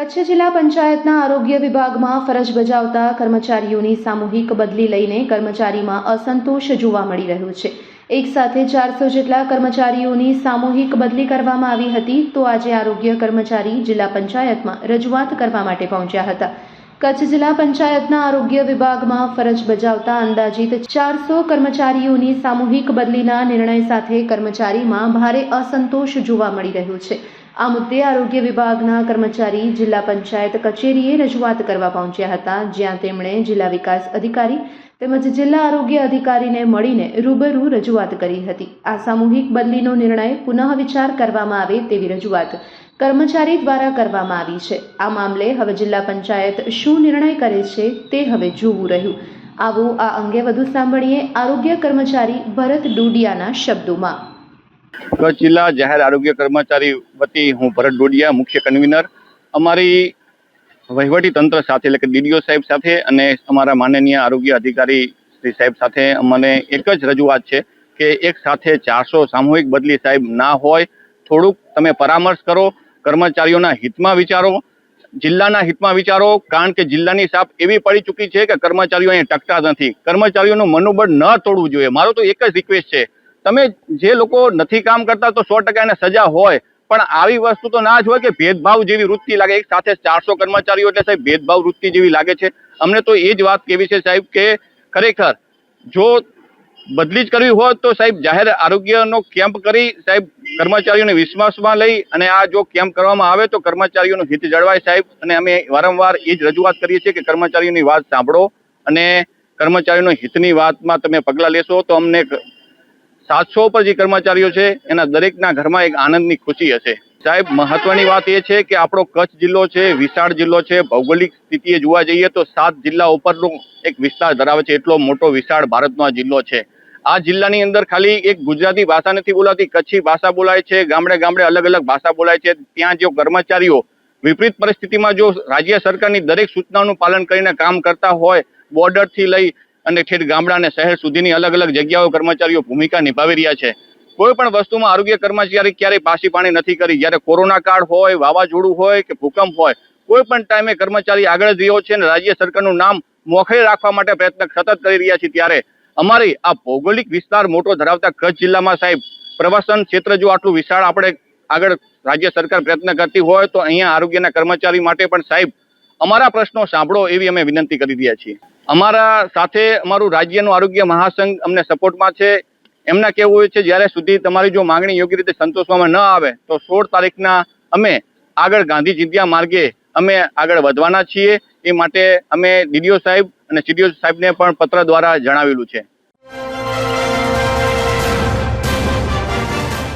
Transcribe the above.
કચ્છ જિલ્લા પંચાયતના આરોગ્ય વિભાગમાં ફરજ બજાવતા કર્મચારીઓની સામૂહિક બદલી લઈને કર્મચારીમાં અસંતોષ જોવા મળી રહ્યો છે। એક સાથે 400 જેટલા કર્મચારીઓની સામૂહિક બદલી કરવામાં આવી હતી, તો આજે આરોગ્ય કર્મચારી જિલ્લા પંચાયતમાં રજૂઆત કરવા માટે પહોંચ્યા હતા। કચ્છ જિલ્લા પંચાયતના આરોગ્ય વિભાગમાં ફરજ બજાવતા અંદાજિત 400 કર્મચારીઓની સામૂહિક બદલીના નિર્ણય સાથે કર્મચારીમાં ભારે અસંતોષ જોવા મળી રહ્યો છે। આ મુદ્દે આરોગ્ય વિભાગના કર્મચારી જિલ્લા પંચાયત કચેરીએ રજૂઆત કરવા પહોંચ્યા હતા, જ્યાં તેમણે જિલ્લા વિકાસ અધિકારી તેમજ જિલ્લા આરોગ્ય અધિકારીને મળીને રૂબરૂ રજૂઆત કરી હતી। આ સામૂહિક બદલીનો નિર્ણય પુનઃ વિચાર કરવામાં આવે તેવી રજૂઆત કર્મચારી દ્વારા કરવામાં આવી છે। આ મામલે હવે જિલ્લા પંચાયત શું નિર્ણય કરે છે તે હવે જોવું રહ્યું। આવો આ અંગે વધુ સાંભળીએ આરોગ્ય કર્મચારી ભરત ડોડિયાના શબ્દોમાં। કચ્છ જિલ્લા જાહેર આરોગ્ય કર્મચારી વતી હું ભરત ડોડિયા, મુખ્ય કન્વીનર। અમારી વહીવટી તંત્ર સાથે એટલે કે ડીડીઓ સાહેબ સાથે અને અમારા માનનીય આરોગ્ય અધિકારી શ્રી સાહેબ સાથે અમને એક જ રજૂઆત છે કે એક સાથે 400 સામૂહિક બદલી સાહેબ ના હોય। થોડુંક તમે પરામર્શ કરો, કર્મચારીઓના હિતમાં વિચારો, જિલ્લાના હિતમાં વિચારો, કારણ કે જિલ્લાની છાપ એવી પડી ચૂકી છે કે કર્મચારીઓ અહીં ટકતા નથી। કર્મચારીઓનું મનોબળ ન તોડવું જોઈએ। મારો તો એક જ રિક્વેસ્ટ છે, તમે જે લોકો નથી કામ કરતા તો 100% એને સજા હોય, પણ આવી વસ્તુ તો ના જ હોય કે ભેદભાવ જેવી વૃત્તિ લાગે। એક સાથે 400 કર્મચારીઓ એટલે સાહેબ ભેદભાવ વૃત્તિ જેવી લાગે છે। અમને તો એ જ વાત કહેવી છે સાહેબ કે ખરેખર જો બદલી જ કરવી હોય તો સાહેબ જાહેર આરોગ્યનો કેમ્પ કરી સાહેબ કર્મચારીઓને વિશ્વાસમાં લઈ અને આ જો કેમ્પ કરવામાં આવે તો કર્મચારીઓનું હિત જળવાય સાહેબ। અને અમે વારંવાર એ જ રજૂઆત કરીએ છીએ કે કર્મચારીઓની વાત સાંભળો અને કર્મચારીઓના હિતની વાતમાં તમે પગલાં લેશો તો અમને 700 પર જે કર્મચારીઓ છે એના દરેકના ઘરમાં એક આનંદની ખુશી હશે। સાહેબ મહત્વની વાત એ છે કે આપણો કચ્છ જિલ્લો છે, વિશાળ જિલ્લો છે। ભૌગોલિક સ્થિતિએ જોવા જઈએ તો 7 જિલ્લા ઉપરનો એક વિસ્તાર ધરાવે છે, એટલો મોટો વિશાળ ભારતનો આ જિલ્લો છે। આ જિલ્લાની અંદર ખાલી એક ગુજરાતી ભાષા નથી બોલાતી, કચ્છી ભાષા બોલાય છે, ગામડે ગામડે અલગ અલગ ભાષા બોલાય છે। ત્યાં જો કર્મચારીઓ વિપરીત પરિસ્થિતિમાં જો રાજ્ય સરકારની દરેક સૂચનાઓનું પાલન કરીને કામ કરતા હોય, બોર્ડરથી લઈ અને ઠેઠ ગામડા અને શહેર સુધીની અલગ અલગ જગ્યાઓ કર્મચારીઓ ભૂમિકા નિભાવી રહ્યા છે। કોઈ પણ વસ્તુમાં આરોગ્ય કર્મચારી ક્યારેય પાછી પાણી નથી કરી। જ્યારે કોરોના કાળ હોય, વાવાઝોડું હોય કે ભૂકંપ હોય, કોઈ પણ ટાઈમે કર્મચારી આગળ જ રહ્યો છે અને રાજ્ય સરકારનું નામ મોખરે રાખવા માટે પ્રયત્ન સતત કરી રહ્યા છે। ત્યારે અમારી આ ભૌગોલિક વિસ્તાર મોટો ધરાવતા કચ્છ જિલ્લામાં સાહેબ પ્રવાસન ક્ષેત્ર જો આટલું વિશાળ આપણે આગળ રાજ્ય સરકાર પ્રયત્ન કરતી હોય તો અહીંયા આરોગ્યના કર્મચારી માટે પણ સાહેબ અમારા પ્રશ્નો સાંભળો એવી અમે વિનંતી કરી રહ્યા છીએ। અમારા સાથે અમારું રાજ્યનું આરોગ્ય મહાસંઘ અમને સપોર્ટમાં છે। એમના કહેવું હોય છે જ્યારે સુધી તમારી જો માંગણી યોગ્ય રીતે સંતોષવામાં ન આવે તો 16 તારીખના અમે આગળ ગાંધી ચિંધ્યા માર્ગે અમે આગળ વધવાના છીએ। એ માટે અમે ડીડીઓ સાહેબ અને સીડીઓ સાહેબને પણ પત્ર દ્વારા જણાવેલું છે।